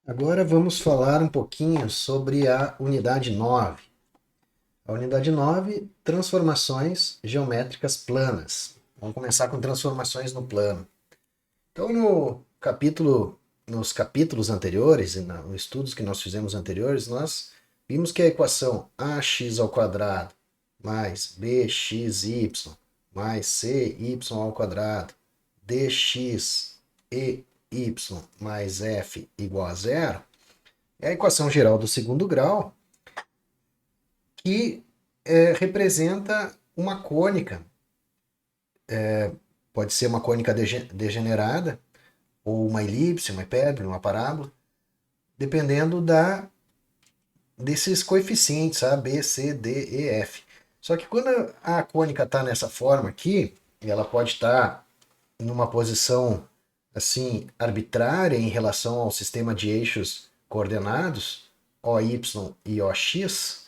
Agora vamos falar um pouquinho sobre a unidade 9. A unidade 9, transformações geométricas planas. Vamos começar com transformações no plano. Então, nos capítulos anteriores, e nos estudos que nós fizemos anteriores, nós vimos que a equação ax ao quadrado mais bxy mais cy ao quadrado dx e y mais f igual a zero é a equação geral do segundo grau que representa uma cônica. Pode ser uma cônica degenerada, ou uma elipse, uma hipérbole, uma parábola, dependendo desses coeficientes A, B, C, D, E, F. Só que quando a cônica está nessa forma aqui, ela pode estar numa posição assim arbitrária em relação ao sistema de eixos coordenados, OY e OX.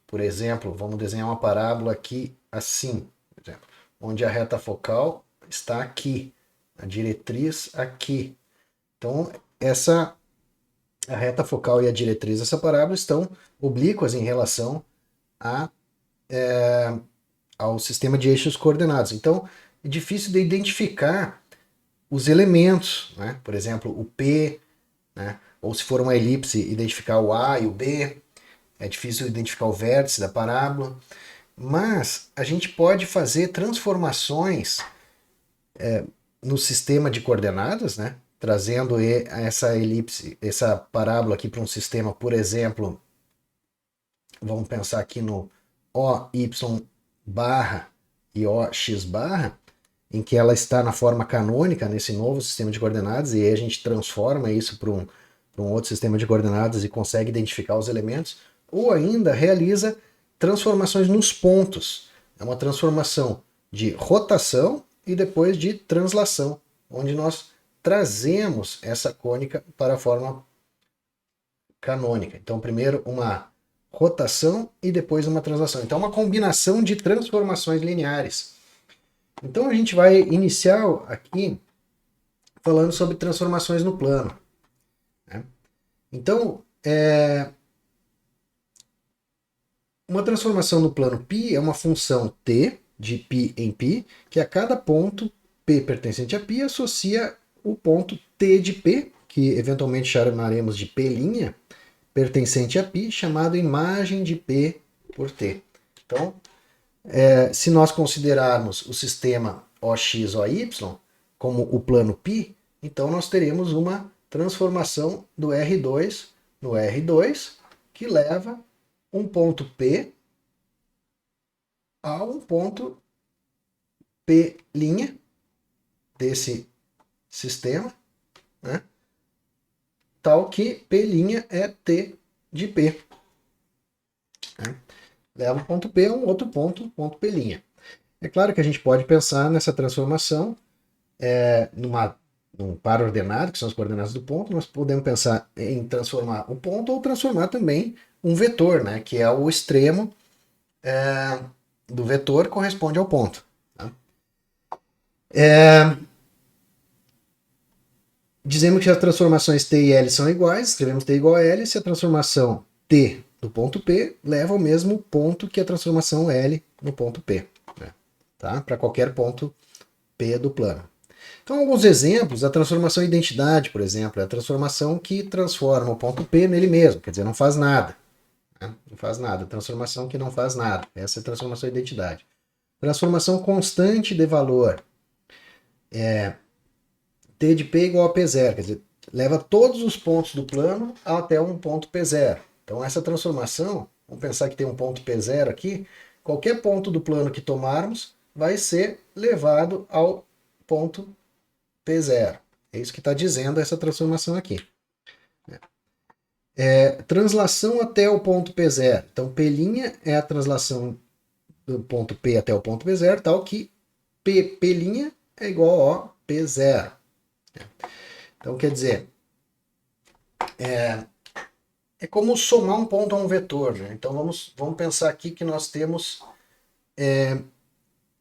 Por exemplo, vamos desenhar uma parábola aqui assim, por exemplo, onde a reta focal está aqui, a diretriz aqui. Então, a reta focal e a diretriz dessa parábola estão oblíquas em relação a, ao sistema de eixos coordenados. Então, é difícil de identificar os elementos, né? Por exemplo, o P, né? Ou se for uma elipse, identificar o A e o B. É difícil identificar o vértice da parábola. Mas a gente pode fazer transformações no sistema de coordenadas, né? Trazendo essa elipse, essa parábola aqui para um sistema, por exemplo, vamos pensar aqui no OY barra e OX barra, em que ela está na forma canônica nesse novo sistema de coordenadas, e aí a gente transforma isso para um outro sistema de coordenadas e consegue identificar os elementos, ou ainda realiza transformações nos pontos. É uma transformação de rotação e depois de translação, onde nós trazemos essa cônica para a forma canônica. Então, primeiro uma rotação e depois uma translação. Então, uma combinação de transformações lineares. Então, a gente vai iniciar aqui falando sobre transformações no plano, né? Então, uma transformação no plano π é uma função t, de π em π, que a cada ponto p pertencente a π associa o ponto t de p, que eventualmente chamaremos de p', pertencente a π, chamado imagem de P por T. Então, se nós considerarmos o sistema OX-OY como o plano π, então nós teremos uma transformação do R2 no R2, que leva um ponto P a um ponto P' desse sistema, né? Tal que P' é T de P. Né? Leva o ponto P a um outro ponto P'. É claro que a gente pode pensar nessa transformação num par ordenado, que são as coordenadas do ponto. Nós podemos pensar em transformar o ponto ou transformar também um vetor, né, que é o extremo do vetor corresponde ao ponto. Tá? Dizemos que as transformações T e L são iguais, escrevemos T igual a L, se a transformação T do ponto P leva ao mesmo ponto que a transformação L no ponto P, né? Tá? Para qualquer ponto P do plano. Então, alguns exemplos, a transformação identidade, por exemplo, é a transformação que transforma o ponto P nele mesmo, quer dizer, não faz nada. Né? Não faz nada. Transformação que não faz nada. Essa é a transformação identidade. Transformação constante de valor. T de P igual a P0, quer dizer, leva todos os pontos do plano até um ponto P0. Então, essa transformação, vamos pensar que tem um ponto P0 aqui, qualquer ponto do plano que tomarmos vai ser levado ao ponto P0. É isso que está dizendo essa transformação aqui. Translação até o ponto P0. Então, P' é a translação do ponto P até o ponto P0, tal que P' é igual a P0. Então, quer dizer, é como somar um ponto a um vetor. Né? Então, vamos pensar aqui que nós temos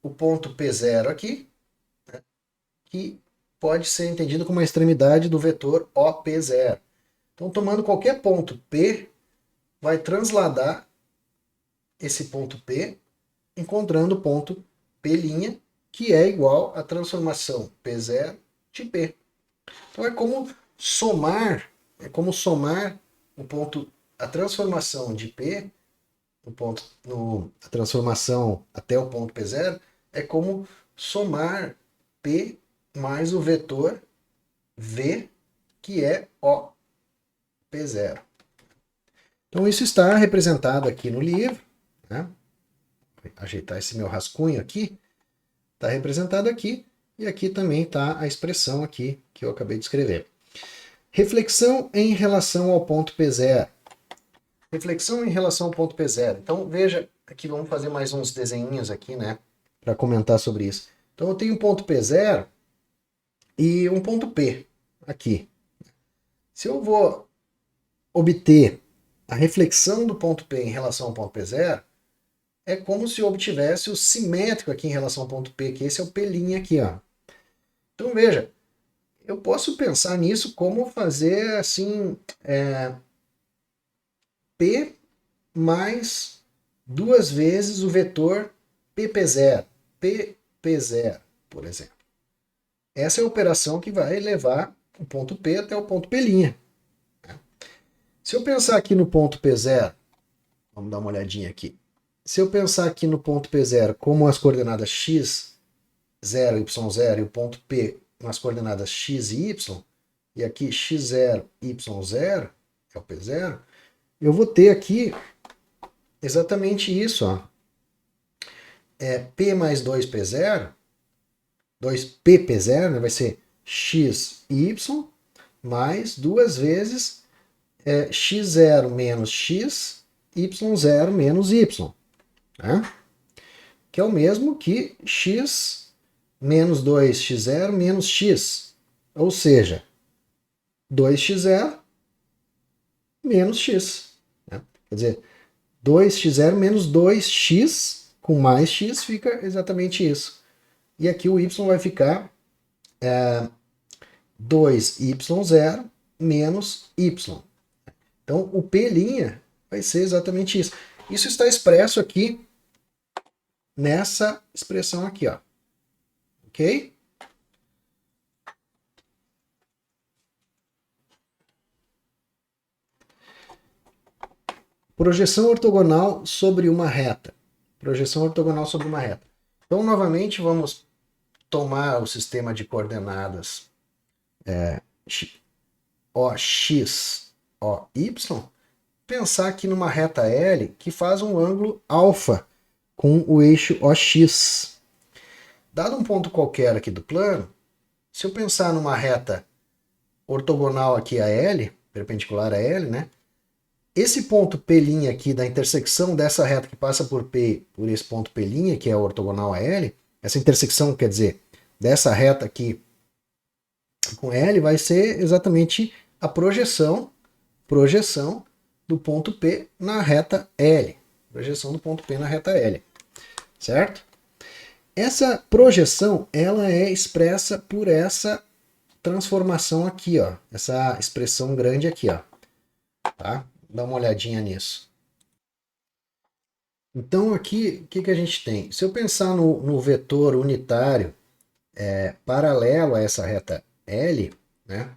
o ponto P0 aqui, que pode ser entendido como a extremidade do vetor OP0. Então, tomando qualquer ponto P, vai transladar esse ponto P, encontrando o ponto P', que é igual à transformação P0 de P. Então é como somar o ponto, a transformação de P, a transformação até o ponto P0, é como somar P mais o vetor V, que é O P0. Então isso está representado aqui no livro, né? Vou ajeitar esse meu rascunho aqui, está representado aqui, e aqui também está a expressão aqui que eu acabei de escrever. Reflexão em relação ao ponto P0. Reflexão em relação ao ponto P0. Então veja, aqui vamos fazer mais uns desenhinhos aqui, né, para comentar sobre isso. Então eu tenho um ponto P0 e um ponto P aqui. Se eu vou obter a reflexão do ponto P em relação ao ponto P0, é como se eu obtivesse o simétrico aqui em relação ao ponto P, que esse é o P' aqui, ó. Então veja, eu posso pensar nisso como fazer assim, P mais duas vezes o vetor PP0, PP0, por exemplo. Essa é a operação que vai levar o ponto P até o ponto P'. Se eu pensar aqui no ponto P0, vamos dar uma olhadinha aqui. Se eu pensar aqui no ponto P0 como as coordenadas x, 0, y0 e o ponto P nas coordenadas x e y, e aqui x0, y0, é o P0, eu vou ter aqui exatamente isso, ó. P mais 2P0, 2PP0, né, vai ser x, y, mais duas vezes x0 menos x, y0 menos y. Né? Que é o mesmo que x menos 2x0 menos x. Ou seja, 2x0 menos x. Né? Quer dizer, 2x0 menos 2x com mais x fica exatamente isso. E aqui o y vai ficar 2y0 menos y. Então o P' vai ser exatamente isso. Isso está expresso aqui nessa expressão aqui, ó. Ok? Projeção ortogonal sobre uma reta. Projeção ortogonal sobre uma reta. Então, novamente, vamos tomar o sistema de coordenadas OX, OY, pensar aqui numa reta L que faz um ângulo alfa com o eixo OX. Dado um ponto qualquer aqui do plano, se eu pensar numa reta ortogonal aqui a L, perpendicular a L, né? Esse ponto P' aqui da intersecção dessa reta que passa por P, por esse ponto P', que é ortogonal a L, essa intersecção, quer dizer, dessa reta aqui com L, vai ser exatamente a projeção do ponto P na reta L. Projeção do ponto P na reta L. Certo? Essa projeção, ela é expressa por essa transformação aqui, ó. Essa expressão grande aqui, ó. Tá? Dá uma olhadinha nisso. Então aqui, o que a gente tem? Se eu pensar no vetor unitário paralelo a essa reta L, né?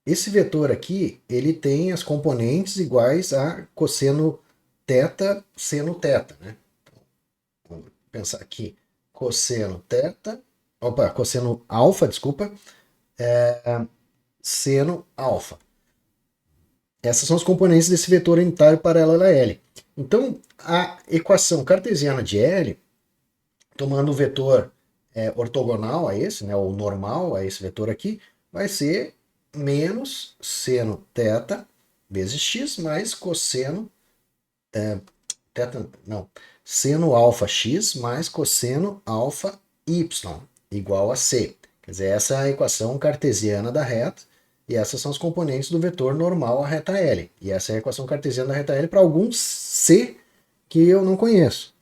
Esse vetor aqui, ele tem as componentes iguais a cosseno θ, seno θ, né? Então, vamos pensar aqui, cosseno alfa, desculpa, seno alfa. Essas são as componentes desse vetor unitário paralelo a L. Então, a equação cartesiana de L, tomando o vetor ortogonal a esse, né, ou normal a esse vetor aqui, vai ser menos seno θ vezes x mais cosseno seno alfa x mais cosseno alfa y igual a c. Quer dizer, essa é a equação cartesiana da reta e essas são as componentes do vetor normal à reta L. E essa é a equação cartesiana da reta L para algum c que eu não conheço.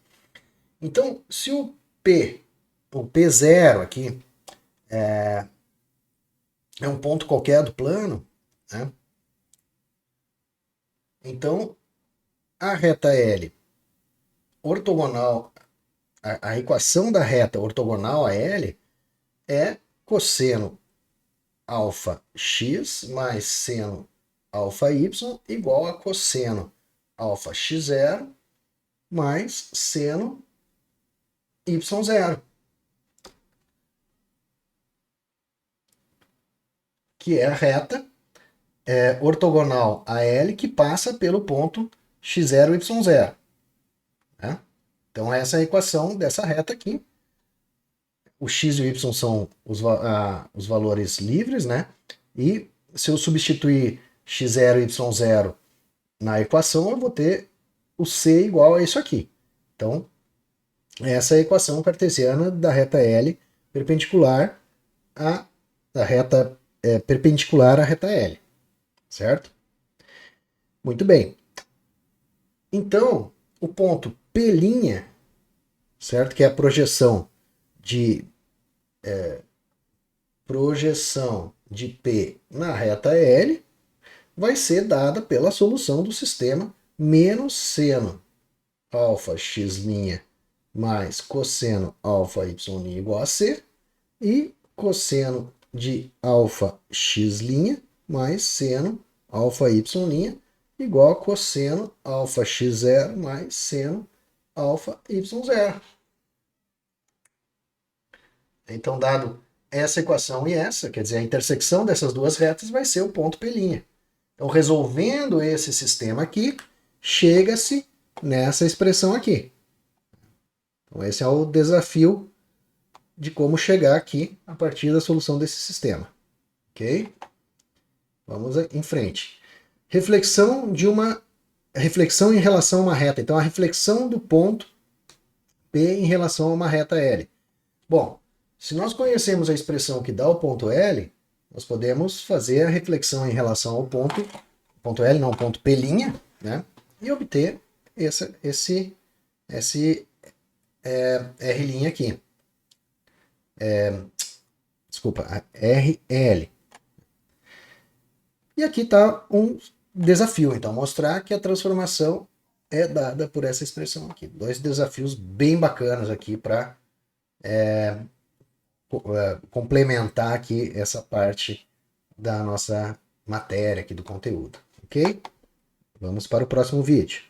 Então, se o P0 aqui é um ponto qualquer do plano, né? Então, a reta L ortogonal, a equação da reta ortogonal a L é cosseno alfa x mais seno alfa y igual a cosseno alfa x0 mais seno y0, que é a reta ortogonal a L que passa pelo ponto x0, y0. Né? Então essa é a equação dessa reta aqui. O x e o y são os valores livres, né? E se eu substituir x0 e y0 na equação, eu vou ter o c igual a isso aqui. Então, essa é a equação cartesiana da reta L perpendicular da reta perpendicular à reta L, certo? Muito bem. Então, o ponto P', certo? Que é a projeção de P na reta L, vai ser dada pela solução do sistema menos seno alfa x' mais cosseno alfa y' igual a c, e cosseno de alfa x' mais seno alfa y' igual a cosseno alfa x0 mais seno alfa y0. Então, dado essa equação e essa, quer dizer, a intersecção dessas duas retas vai ser o ponto P'. Então, resolvendo esse sistema aqui, chega-se nessa expressão aqui. Então, esse é o desafio de como chegar aqui a partir da solução desse sistema. Ok? Vamos em frente. Reflexão em relação a uma reta. Então, a reflexão do ponto P em relação a uma reta L. Bom, se nós conhecemos a expressão que dá o ponto L, nós podemos fazer a reflexão em relação ao ponto L, não, ponto P', né? E obter esse R' aqui. Desculpa, RL. E aqui está um desafio, então, mostrar que a transformação é dada por essa expressão aqui. Dois desafios bem bacanas aqui para complementar aqui essa parte da nossa matéria aqui do conteúdo, ok? Vamos para o próximo vídeo.